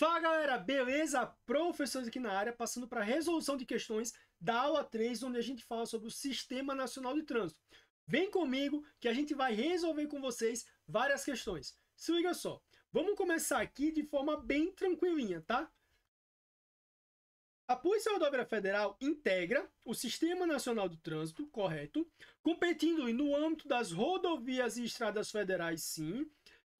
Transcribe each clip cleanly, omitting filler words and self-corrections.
Fala galera, beleza? Professores aqui na área, passando para a resolução de questões da aula 3, onde a gente fala sobre o Sistema Nacional de Trânsito. Vem comigo que a gente vai resolver com vocês várias questões. Se liga só, vamos começar aqui de forma bem tranquilinha, tá? A Polícia Rodoviária Federal integra o Sistema Nacional de Trânsito, correto? Competindo no âmbito das rodovias e estradas federais, sim.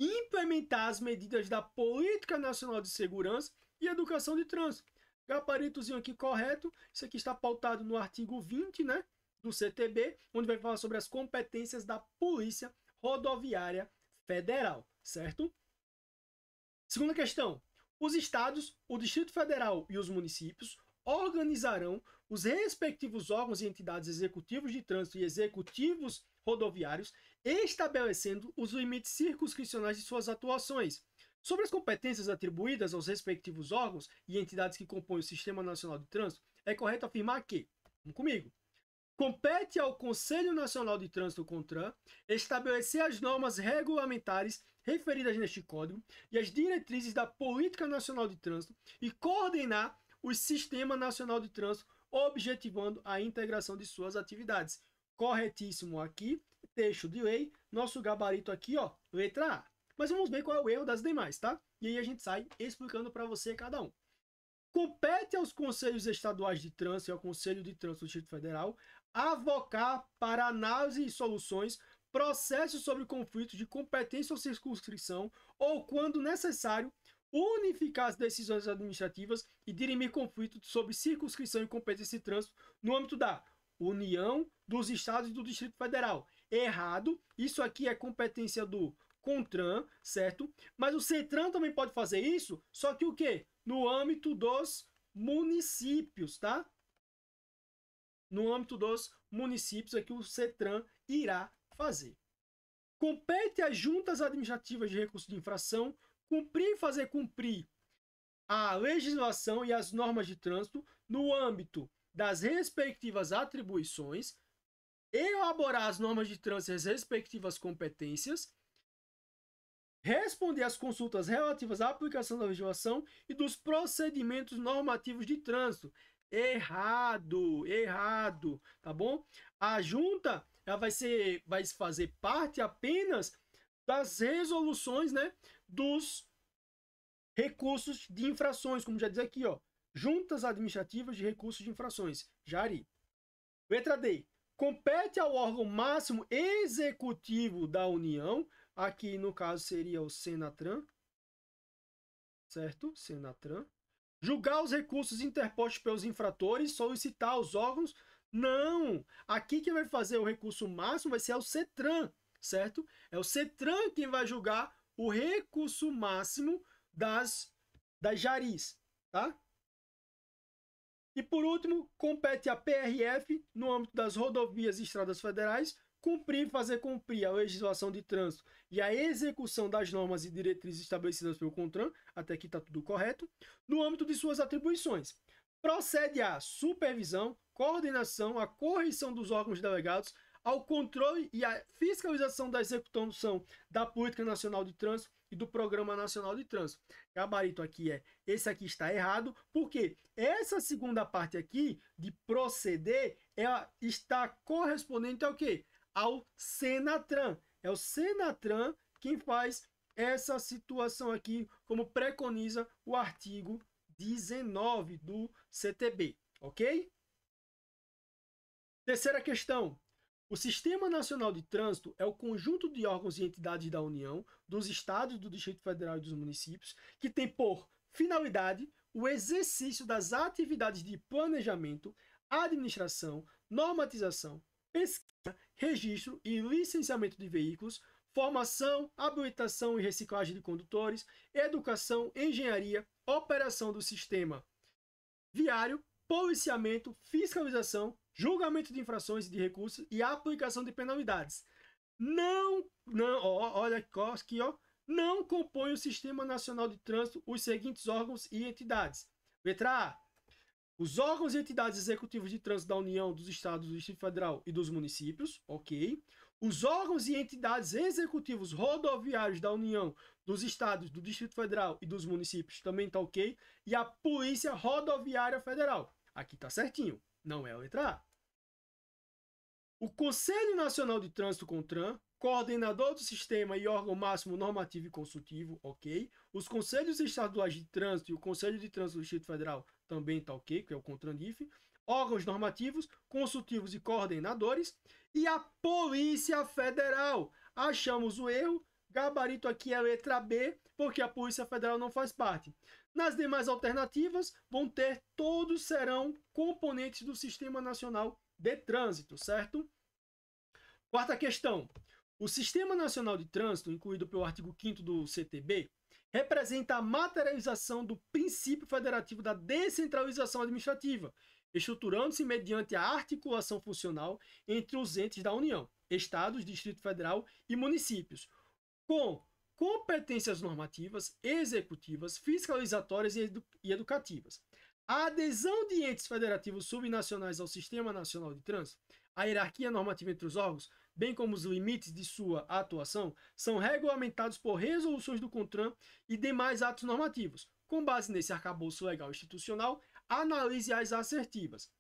Implementar as medidas da Política Nacional de Segurança e Educação de Trânsito. Gabaritozinho aqui correto. Isso aqui está pautado no artigo 20, né, do CTB, onde vai falar sobre as competências da Polícia Rodoviária Federal, certo? Segunda questão. Os estados, o Distrito Federal e os municípios organizarão os respectivos órgãos e entidades executivos de trânsito e executivos rodoviários, estabelecendo os limites circunscricionais de suas atuações. Sobre as competências atribuídas aos respectivos órgãos e entidades que compõem o Sistema Nacional de Trânsito, é correto afirmar que, vamos comigo, compete ao Conselho Nacional de Trânsito, CONTRAN, estabelecer as normas regulamentares referidas neste Código e as diretrizes da Política Nacional de Trânsito e coordenar o Sistema Nacional de Trânsito, objetivando a integração de suas atividades. Corretíssimo aqui, texto de lei, nosso gabarito aqui, ó, letra A. Mas vamos ver qual é o erro das demais, tá? E aí a gente sai explicando para você cada um. Compete aos Conselhos Estaduais de Trânsito e ao Conselho de Trânsito do Distrito Federal avocar para análise e soluções processos sobre conflitos de competência ou circunscrição ou, quando necessário, unificar as decisões administrativas e dirimir conflitos sobre circunscrição e competência de trânsito no âmbito da União, dos Estados e do Distrito Federal. Errado, isso aqui é competência do CONTRAN, certo? Mas o CETRAN também pode fazer isso, só que o quê? No âmbito dos municípios, tá? No âmbito dos municípios é que o CETRAN irá fazer. Compete às juntas administrativas de recurso de infração cumprir e fazer cumprir a legislação e as normas de trânsito no âmbito das respectivas atribuições, elaborar as normas de trânsito e as respectivas competências, responder às consultas relativas à aplicação da legislação e dos procedimentos normativos de trânsito. Errado, tá bom? A junta ela vai fazer parte apenas das resoluções, né, dos recursos de infrações, como já diz aqui, ó, juntas administrativas de recursos de infrações, JARI. Letra D. Compete ao órgão máximo executivo da União, aqui no caso seria o Senatran, certo? Senatran. Julgar os recursos interpostos pelos infratores, solicitar aos órgãos. Não! Aqui quem vai fazer o recurso máximo vai ser o CETRAN, certo? É o CETRAN quem vai julgar o recurso máximo das JARIs, tá? E por último, compete à PRF, no âmbito das rodovias e estradas federais, cumprir e fazer cumprir a legislação de trânsito e a execução das normas e diretrizes estabelecidas pelo CONTRAN, até aqui está tudo correto, no âmbito de suas atribuições. Procede à supervisão, coordenação, a correção dos órgãos delegados, ao controle e à fiscalização da execução da Política Nacional de Trânsito e do Programa Nacional de Trânsito. Gabarito aqui esse aqui está errado, porque essa segunda parte aqui, de proceder, ela está correspondente ao quê? Ao Senatran. É o Senatran quem faz essa situação aqui, como preconiza o artigo 19 do CTB, ok? Terceira questão. O Sistema Nacional de Trânsito é o conjunto de órgãos e entidades da União, dos Estados, do Distrito Federal e dos municípios, que tem por finalidade o exercício das atividades de planejamento, administração, normatização, pesquisa, registro e licenciamento de veículos, formação, habilitação e reciclagem de condutores, educação, engenharia, operação do sistema viário, policiamento, fiscalização, julgamento de infrações e de recursos e aplicação de penalidades. Olha aqui, ó, não compõe o Sistema Nacional de Trânsito os seguintes órgãos e entidades. Letra A. Os órgãos e entidades executivos de trânsito da União, dos Estados, do Distrito Federal e dos municípios, ok. Os órgãos e entidades executivos rodoviários da União, dos estados, do Distrito Federal e dos municípios também tá ok. E a Polícia Rodoviária Federal. Aqui tá certinho, não é a letra A. O Conselho Nacional de Trânsito, CONTRAN, coordenador do sistema e órgão máximo normativo e consultivo, ok. Os Conselhos Estaduais de Trânsito e o Conselho de Trânsito do Distrito Federal também tá ok, que é o CONTRANDIF. Órgãos normativos, consultivos e coordenadores. E a Polícia Federal. Achamos o erro. Gabarito aqui é a letra B, porque a Polícia Federal não faz parte. Nas demais alternativas, todos serão componentes do Sistema Nacional de Trânsito, certo? Quarta questão. O Sistema Nacional de Trânsito, incluído pelo artigo 5º do CTB, representa a materialização do princípio federativo da descentralização administrativa, estruturando-se mediante a articulação funcional entre os entes da União, Estados, Distrito Federal e municípios, com competências normativas, executivas, fiscalizatórias e educativas. A adesão de entes federativos subnacionais ao Sistema Nacional de Trânsito, a hierarquia normativa entre os órgãos, bem como os limites de sua atuação, são regulamentados por resoluções do CONTRAN e demais atos normativos. Com base nesse arcabouço legal institucional, analise as assertivas.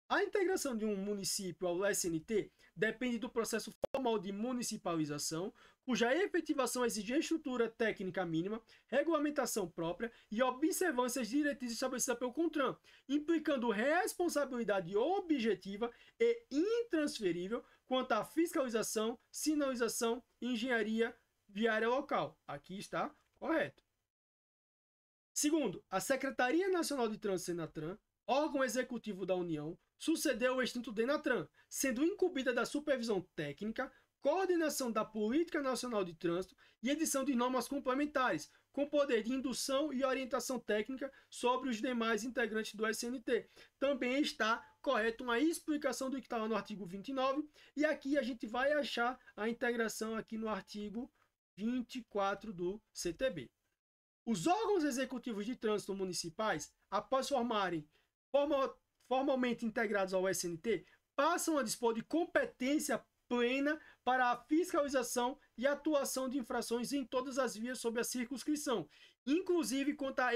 A integração de um município ao SNT depende do processo formal de municipalização, cuja efetivação exige estrutura técnica mínima, regulamentação própria e observâncias diretrizes estabelecidas pelo CONTRAN, implicando responsabilidade objetiva e intransferível quanto à fiscalização, sinalização e engenharia viária local. Aqui está correto. Segundo, a Secretaria Nacional de Trânsito, Senatran, órgão executivo da União, sucedeu o extinto Denatran, sendo incumbida da supervisão técnica, coordenação da Política Nacional de Trânsito e edição de normas complementares, com poder de indução e orientação técnica sobre os demais integrantes do SNT. Também está correto uma explicação do que estava no artigo 29, e aqui a gente vai achar a integração aqui no artigo 24 do CTB. Os órgãos executivos de trânsito municipais, após formalmente integrados ao SNT, passam a dispor de competência plena para a fiscalização e atuação de infrações em todas as vias sob a circunscrição, inclusive quanto a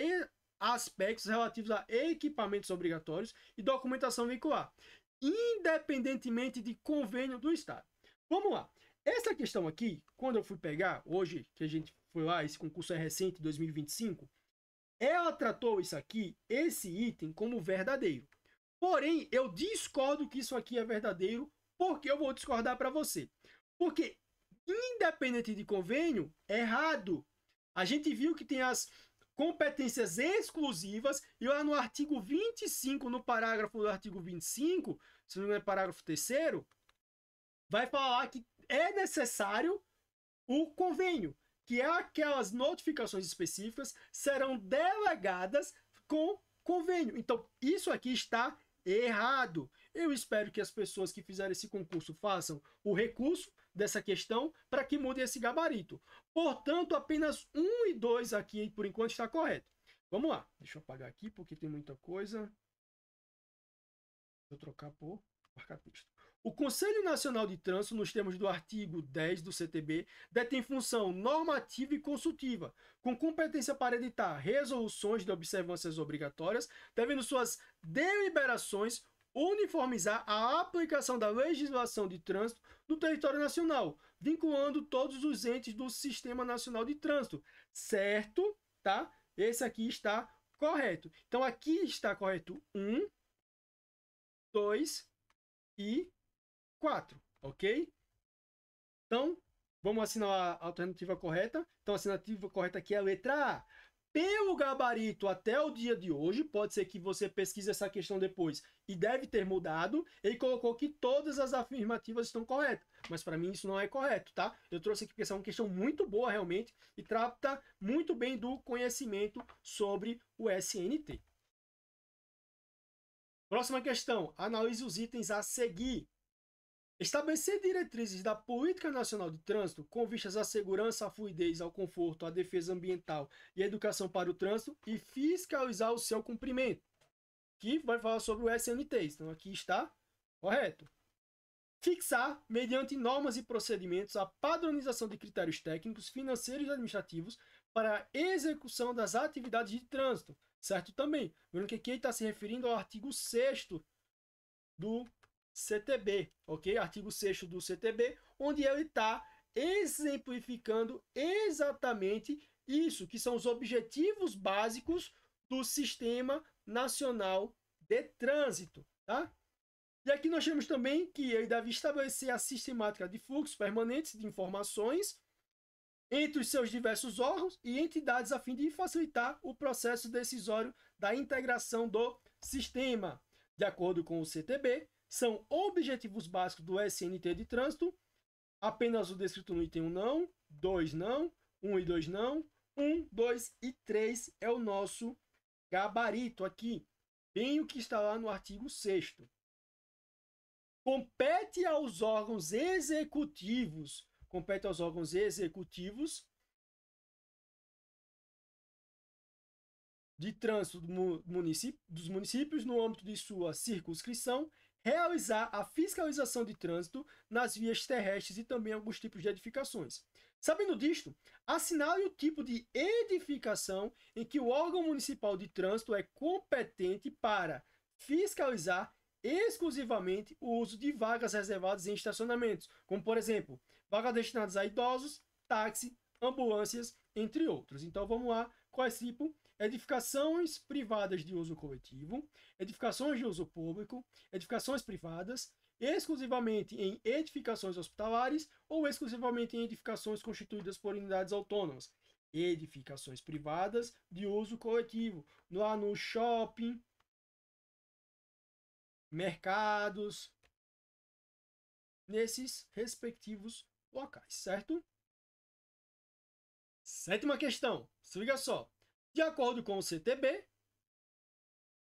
aspectos relativos a equipamentos obrigatórios e documentação veicular, independentemente de convênio do Estado. Vamos lá. Essa questão aqui, quando eu fui pegar, hoje que a gente foi lá, esse concurso é recente, 2025, ela tratou isso aqui, esse item, como verdadeiro. Porém, eu discordo que isso aqui é verdadeiro, porque eu vou discordar para você. Porque, independente de convênio, é errado. A gente viu que tem as competências exclusivas, e lá no artigo 25, no parágrafo do artigo 25, se não é parágrafo 3º, vai falar que é necessário o convênio, que é aquelas notificações específicas serão delegadas com convênio. Então, isso aqui está errado. Eu espero que as pessoas que fizeram esse concurso façam o recurso dessa questão para que mudem esse gabarito. Portanto, apenas 1 e 2 aqui, por enquanto, está correto. Vamos lá. Deixa eu apagar aqui, porque tem muita coisa. Vou trocar por marca-texto. O Conselho Nacional de Trânsito, nos termos do artigo 10 do CTB, detém função normativa e consultiva, com competência para editar resoluções de observâncias obrigatórias, devendo suas deliberações uniformizar a aplicação da legislação de trânsito no território nacional, vinculando todos os entes do Sistema Nacional de Trânsito. Certo? Tá? Esse aqui está correto. Então, aqui está correto 1, 2 e 4, ok? Então, vamos assinar a alternativa correta. Então, a alternativa correta aqui é a letra A. Pelo gabarito até o dia de hoje, pode ser que você pesquise essa questão depois e deve ter mudado, ele colocou que todas as afirmativas estão corretas, mas para mim isso não é correto, tá? Eu trouxe aqui porque essa é uma questão muito boa realmente e trata muito bem do conhecimento sobre o SNT. Próxima questão, analise os itens a seguir. Estabelecer diretrizes da Política Nacional de Trânsito com vistas à segurança, à fluidez, ao conforto, à defesa ambiental e à educação para o trânsito e fiscalizar o seu cumprimento. Que vai falar sobre o SNT. Então aqui está correto. Fixar, mediante normas e procedimentos, a padronização de critérios técnicos, financeiros e administrativos para a execução das atividades de trânsito, certo? Também, vendo que aqui ele está se referindo ao artigo 6º do CTB, ok? Artigo 6º do CTB, onde ele está exemplificando exatamente isso, que são os objetivos básicos do Sistema Nacional de Trânsito, tá? E aqui nós temos também que ele deve estabelecer a sistemática de fluxos permanentes de informações entre os seus diversos órgãos e entidades a fim de facilitar o processo decisório da integração do sistema. De acordo com o CTB, são objetivos básicos do SNT de trânsito, apenas o descrito no item 1 não, 2 não, 1 e 2 não, 1, 2 e 3 é o nosso gabarito aqui, bem o que está lá no artigo 6º. Compete aos órgãos executivos de trânsito dos municípios, no âmbito de sua circunscrição, realizar a fiscalização de trânsito nas vias terrestres e também alguns tipos de edificações. Sabendo disto, assinale o tipo de edificação em que o órgão municipal de trânsito é competente para fiscalizar exclusivamente o uso de vagas reservadas em estacionamentos, como, por exemplo, vagas destinadas a idosos, táxi, ambulâncias, entre outros. Então, vamos lá. Quais tipos? Edificações privadas de uso coletivo, edificações de uso público, edificações privadas, exclusivamente em edificações hospitalares ou exclusivamente em edificações constituídas por unidades autônomas. Edificações privadas de uso coletivo, lá no shopping, mercados, nesses respectivos locais, certo? 7ª questão, se liga só. De acordo com o CTB,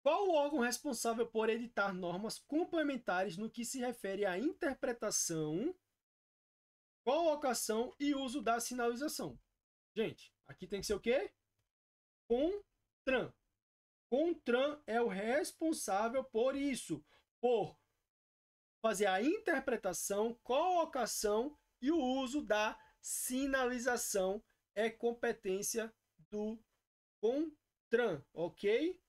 qual o órgão responsável por editar normas complementares no que se refere à interpretação, colocação e uso da sinalização? Gente, aqui tem que ser o quê? CONTRAN. CONTRAN é o responsável por isso, por fazer a interpretação, colocação e o uso da sinalização. É competência do CONTRAN, ok?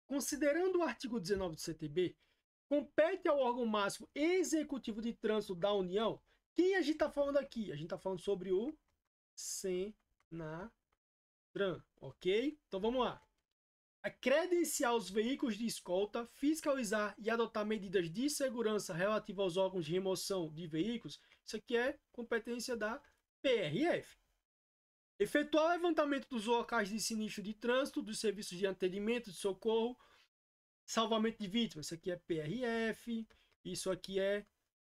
Considerando o artigo 19 do CTB, compete ao órgão máximo executivo de trânsito da União. Quem a gente está falando aqui? A gente está falando sobre o SENATRAN, ok? Então vamos lá. A credenciar os veículos de escolta, fiscalizar e adotar medidas de segurança relativas aos órgãos de remoção de veículos, isso aqui é competência da PRF. Efetuar o levantamento dos locais de sinistro de trânsito, dos serviços de atendimento, de socorro, salvamento de vítimas, isso aqui é PRF, isso aqui é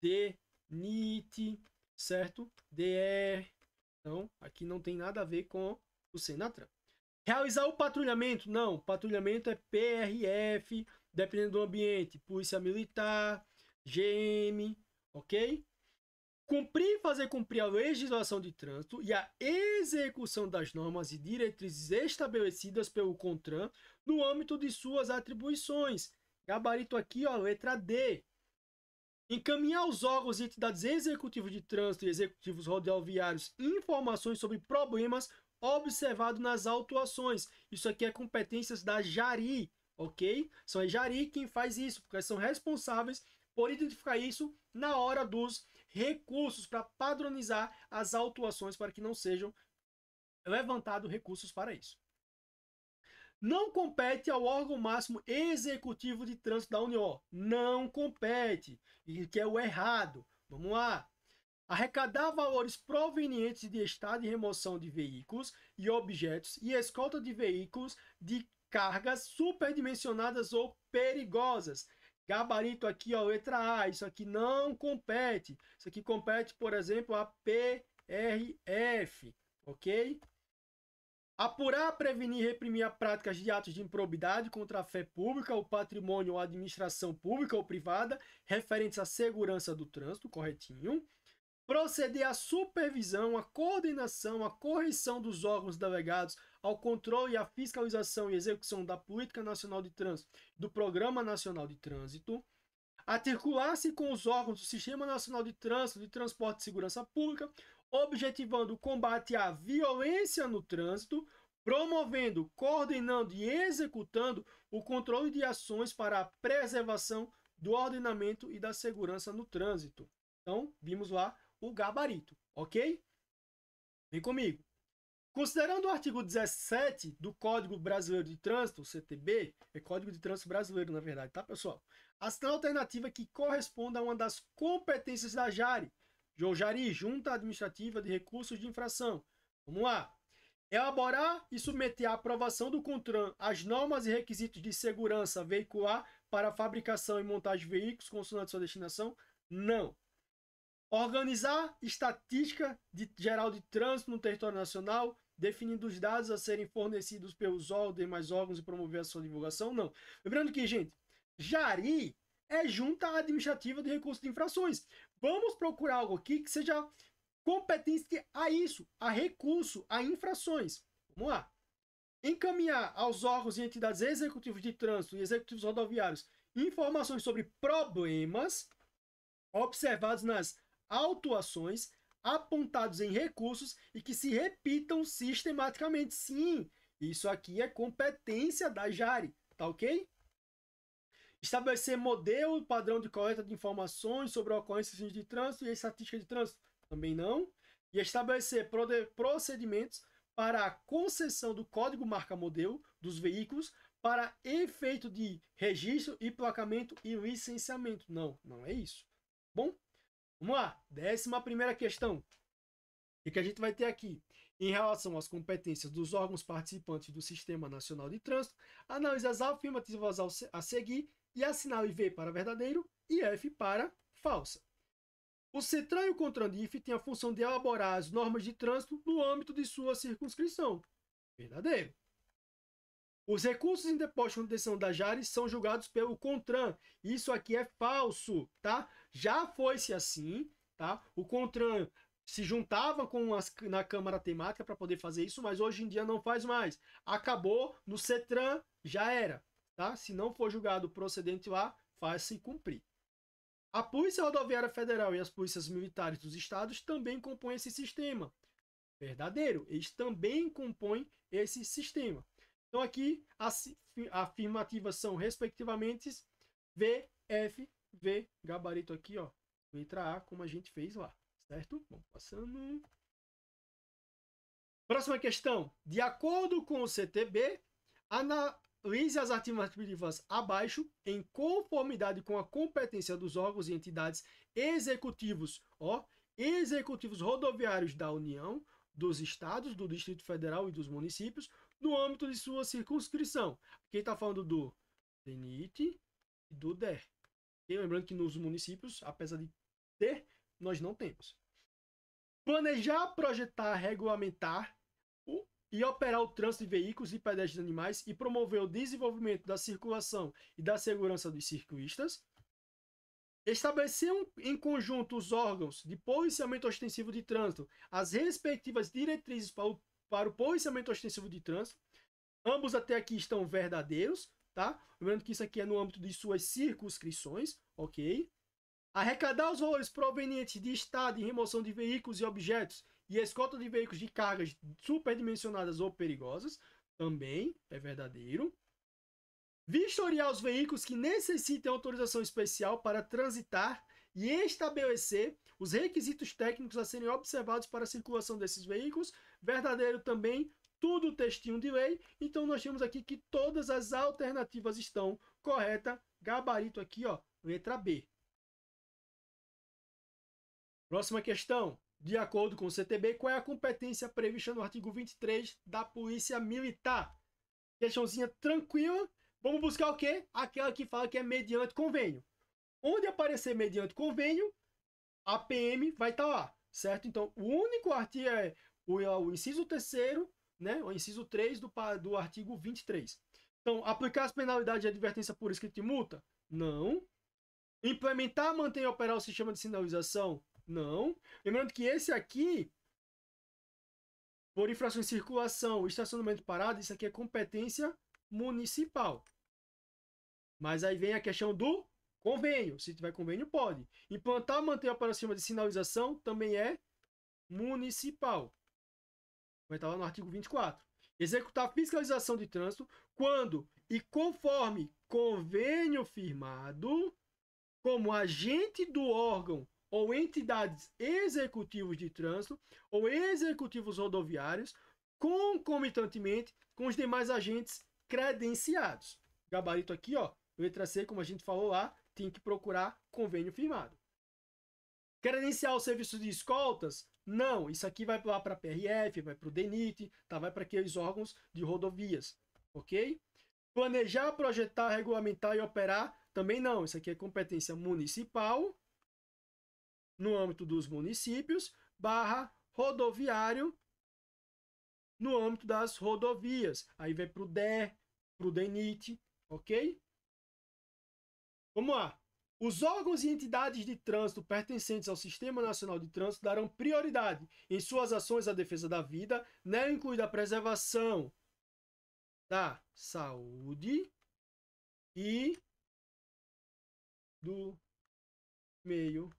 DNIT, certo? DR. Então, aqui não tem nada a ver com o SENATRAN. Realizar o patrulhamento? Não, o patrulhamento é PRF, dependendo do ambiente, Polícia Militar, GM, ok? Cumprir e fazer cumprir a legislação de trânsito e a execução das normas e diretrizes estabelecidas pelo CONTRAN no âmbito de suas atribuições. Gabarito aqui, ó, letra D. Encaminhar aos órgãos e entidades executivos de trânsito e executivos rodoviários informações sobre problemas observado nas autuações. Isso aqui é competências da JARI, ok? São a JARI quem faz isso, porque são responsáveis por identificar isso na hora dos recursos, para padronizar as autuações, para que não sejam levantados recursos para isso. Não compete ao órgão máximo executivo de trânsito da União. Não compete, e que é o errado. Vamos lá. Arrecadar valores provenientes de estado de remoção de veículos e objetos e escolta de veículos de cargas superdimensionadas ou perigosas. Gabarito aqui, ó, letra A. Isso aqui não compete. Isso aqui compete, por exemplo, a PRF, ok? Apurar, prevenir e reprimir a prática de atos de improbidade contra a fé pública, o patrimônio ou a administração pública ou privada referentes à segurança do trânsito, corretinho. Proceder à supervisão, à coordenação, à correção dos órgãos delegados ao controle e à fiscalização e execução da Política Nacional de Trânsito, do Programa Nacional de Trânsito, articular-se com os órgãos do Sistema Nacional de Trânsito, de Transporte e Segurança Pública, objetivando o combate à violência no trânsito, promovendo, coordenando e executando o controle de ações para a preservação do ordenamento e da segurança no trânsito. Então, vimos lá o gabarito, ok? Vem comigo. Considerando o artigo 17 do Código Brasileiro de Trânsito, CTB, é Código de Trânsito Brasileiro, na verdade, tá, pessoal? Ação alternativa que corresponde a uma das competências da JARI, JARI, Junta Administrativa de Recursos de Infração. Vamos lá. Elaborar e submeter à aprovação do CONTRAN as normas e requisitos de segurança veicular para a fabricação e montagem de veículos consonantes à sua destinação? Não. Organizar estatística geral de trânsito no território nacional, definindo os dados a serem fornecidos pelos demais órgãos e promover a sua divulgação? Não. Lembrando que, gente, JARI é Junta Administrativa de Recursos de Infrações. Vamos procurar algo aqui que seja competente a isso, a recurso, a infrações. Vamos lá. Encaminhar aos órgãos e entidades executivos de trânsito e executivos rodoviários informações sobre problemas observados nas autuações, apontados em recursos e que se repitam sistematicamente. Sim, isso aqui é competência da JARI, tá ok? Estabelecer modelo padrão de coleta de informações sobre ocorrências de trânsito e estatística de trânsito? Também não. E estabelecer procedimentos para a concessão do código marca-modelo dos veículos para efeito de registro, emplacamento e licenciamento? Não, não é isso. Bom, vamos lá. 11ª questão. O que a gente vai ter aqui? Em relação às competências dos órgãos participantes do Sistema Nacional de Trânsito, analise as afirmativas a seguir e assinale V para verdadeiro e F para falsa. O CETRAN e o CONTRAN-DIF têm a função de elaborar as normas de trânsito no âmbito de sua circunscrição. Verdadeiro. Os recursos interpostos com decisão da JARI são julgados pelo CONTRAN. Isso aqui é falso, tá? Já foi-se assim, tá? O CONTRAN se juntava na Câmara Temática para poder fazer isso, mas hoje em dia não faz mais. Acabou, no CETRAN já era, tá? Se não for julgado procedente lá, faz-se cumprir. A Polícia Rodoviária Federal e as polícias militares dos estados também compõem esse sistema. Verdadeiro, eles também compõem esse sistema. Então aqui as afirmativas são respectivamente V, F, V, gabarito aqui, ó, letra A, como a gente fez lá, certo? Vamos passando. Próxima questão. De acordo com o CTB, analise as afirmativas abaixo em conformidade com a competência dos órgãos e entidades executivos, executivos rodoviários da União, dos estados, do Distrito Federal e dos municípios, no âmbito de sua circunscrição. Aqui está falando do DENIT e do DER. E lembrando que nos municípios, apesar de ter, nós não temos. Planejar, projetar, regulamentar e operar o trânsito de veículos e pedestres animais e promover o desenvolvimento da circulação e da segurança dos ciclistas. Estabelecer em conjunto os órgãos de policiamento ostensivo de trânsito, as respectivas diretrizes para o policiamento ostensivo de trânsito. Ambos até aqui estão verdadeiros, tá? Lembrando que isso aqui é no âmbito de suas circunscrições, ok? Arrecadar os valores provenientes de estado e remoção de veículos e objetos e escolta de veículos de cargas superdimensionadas ou perigosas, também é verdadeiro. Vistoriar os veículos que necessitem autorização especial para transitar e estabelecer os requisitos técnicos a serem observados para a circulação desses veículos, verdadeiro também, tudo textinho de lei. Então nós temos aqui que todas as alternativas estão corretas, gabarito aqui, ó, letra B. Próxima questão. De acordo com o CTB, qual é a competência prevista no artigo 23 da Polícia Militar? Questãozinha tranquila. Vamos buscar o quê? Aquela que fala que é mediante convênio. Onde aparecer mediante convênio, a PM vai estar lá, certo? Então, o único artigo é o inciso 3º, né? O inciso 3 do artigo 23. Então, aplicar as penalidades de advertência por escrito e multa? Não. Implementar, manter e operar o sistema de sinalização? Não. Lembrando que esse aqui, Por infração em circulação, estacionamento parado, isso aqui é competência municipal. Mas aí vem a questão do convênio. Se tiver convênio, pode. Implantar, manter para cima de sinalização também é municipal. Vai estar lá no artigo 24. Executar fiscalização de trânsito quando e conforme convênio firmado como agente do órgão ou entidades executivos de trânsito ou executivos rodoviários concomitantemente com os demais agentes credenciados. Gabarito aqui, ó, letra C, como a gente falou lá, tem que procurar convênio firmado. Credenciar o serviço de escoltas? Não, isso aqui vai lá para a PRF, vai para o DENIT, tá? Vai para aqueles órgãos de rodovias, ok? Planejar, projetar, regulamentar e operar? Também não, isso aqui é competência municipal, no âmbito dos municípios, / rodoviário, no âmbito das rodovias. Aí vai para o DER, para o DENIT, ok? Vamos lá. Os órgãos e entidades de trânsito pertencentes ao Sistema Nacional de Trânsito darão prioridade em suas ações à defesa da vida, nela incluída a preservação da saúde e do meio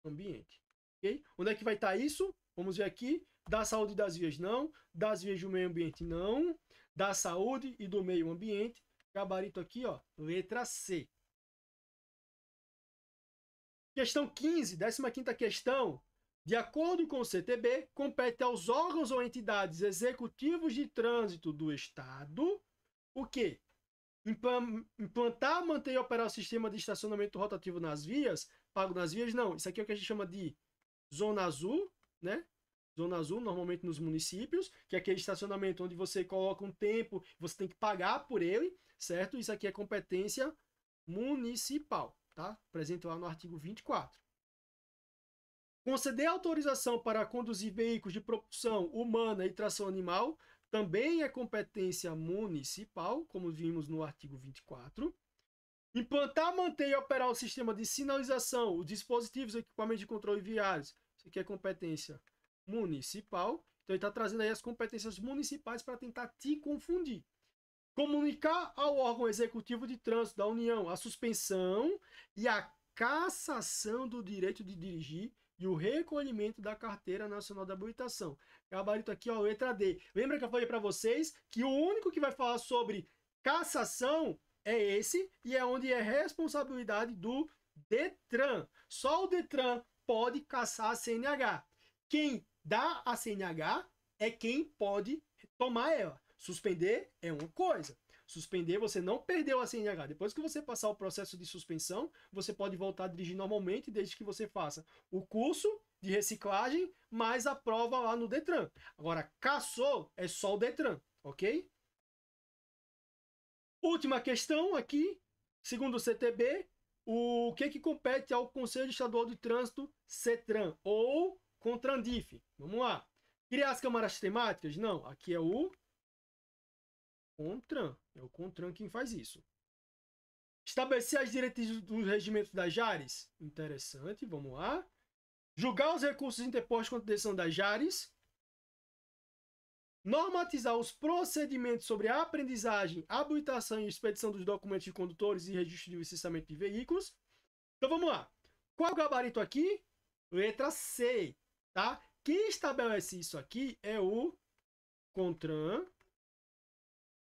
ambiente. Okay? Onde é que vai estar isso? Vamos ver aqui. Da saúde das vias não, das vias do meio ambiente não, da saúde e do meio ambiente. Gabarito aqui, ó, letra C. Questão 15, 15ª questão. De acordo com o CTB, compete aos órgãos ou entidades executivos de trânsito do Estado o quê? Implantar, manter e operar o sistema de estacionamento rotativo nas vias. Pago nas vias, não. Isso aqui é o que a gente chama de zona azul, né? Zona azul, normalmente nos municípios, que é aquele estacionamento onde você coloca um tempo, você tem que pagar por ele, certo? Isso aqui é competência municipal, tá? Presente lá no artigo 24. Conceder autorização para conduzir veículos de propulsão humana e tração animal também é competência municipal, como vimos no artigo 24. Implantar, manter e operar o sistema de sinalização, os dispositivos e equipamentos de controle viários, isso aqui é competência municipal. Então ele está trazendo aí as competências municipais para tentar te confundir. Comunicar ao órgão executivo de trânsito da União a suspensão e a cassação do direito de dirigir e o recolhimento da Carteira Nacional de Habilitação. Gabarito aqui, ó, letra D. Lembra que eu falei para vocês que o único que vai falar sobre cassação é esse, e é onde é responsabilidade do DETRAN. Só o DETRAN pode cassar a CNH. Quem dá a CNH é quem pode tomar ela. Suspender é uma coisa. Suspender, você não perdeu a CNH. Depois que você passar o processo de suspensão, você pode voltar a dirigir normalmente, desde que você faça o curso de reciclagem, mais a prova lá no DETRAN. Agora, cassou é só o DETRAN, ok? Última questão aqui, segundo o CTB, o que compete ao Conselho Estadual de Trânsito, CETRAN, ou CONTRANDIF? Vamos lá. Criar as câmaras temáticas? Não, aqui é o CONTRAN. É o CONTRAN quem faz isso. Estabelecer as diretrizes dos regimentos das JARES? Interessante, vamos lá. Julgar os recursos interpostos contra a decisão das JARES. Normatizar os procedimentos sobre a aprendizagem, habilitação e expedição dos documentos de condutores e registro de licenciamento de veículos. Então vamos lá. Qual é o gabarito aqui? Letra C, tá? Quem estabelece isso aqui é o CONTRAN.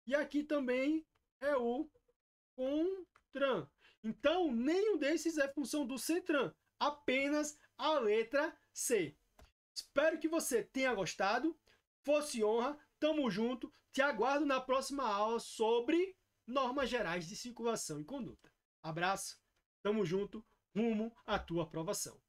E aqui também é o CONTRAN. Então, nenhum desses é função do CETRAN. Apenas a letra C. Espero que você tenha gostado. Fosse honra, tamo junto. Te aguardo na próxima aula sobre normas gerais de circulação e conduta. Abraço, tamo junto, rumo à tua aprovação.